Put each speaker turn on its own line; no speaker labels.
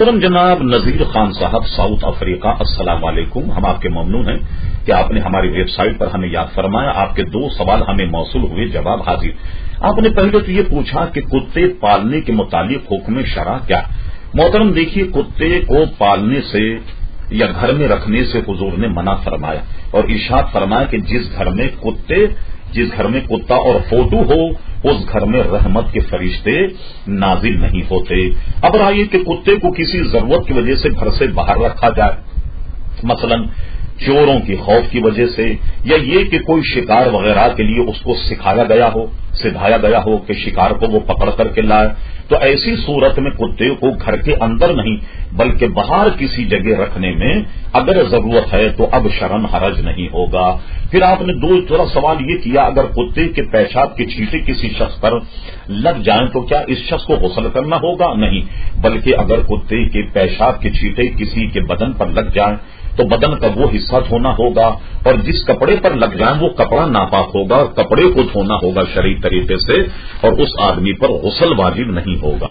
محترم جناب نذیر خان صاحب ساؤتھ افریقہ، السلام علیکم۔ ہم آپ کے ممنون ہیں کہ آپ نے ہماری ویب سائٹ پر ہمیں یاد فرمایا۔ آپ کے 2 سوال ہمیں موصول ہوئے، جواب حاضر۔ آپ نے پہلے تو یہ پوچھا کہ کتے پالنے کے متعلق حکم شرع کیا؟ محترم دیکھیے، کتے کو پالنے سے یا گھر میں رکھنے سے حضور نے منع فرمایا اور ارشاد فرمایا کہ جس گھر میں کتا اور فوٹو ہو اس گھر میں رحمت کے فرشتے نازل نہیں ہوتے۔ اب رہا کہ کتے کو کسی ضرورت کی وجہ سے گھر سے باہر رکھا جائے، مثلا چوروں کی خوف کی وجہ سے، یا یہ کہ کوئی شکار وغیرہ کے لیے اس کو سدھایا گیا ہو کہ شکار کو وہ پکڑ کر کے لائے، تو ایسی صورت میں کتے کو گھر کے اندر نہیں بلکہ باہر کسی جگہ رکھنے میں اگر ضرورت ہے تو اب شرعاً حرج نہیں ہوگا۔ پھر آپ نے دوسرا سوال یہ کیا، اگر کتے کے پیشاب کے چھینٹے کسی شخص پر لگ جائیں تو کیا اس شخص کو غسل کرنا ہوگا؟ نہیں، بلکہ اگر کتے کے پیشاب کے چھینٹے کسی کے بدن پر لگ جائیں تو بدن کا وہ حصہ دھونا ہوگا، اور جس کپڑے پر لگ جائیں وہ کپڑا ناپاک ہوگا اور کپڑے کو دھونا ہوگا شرعی طریقے سے، اور اس آدمی پر غسل واجب نہیں ہوگا۔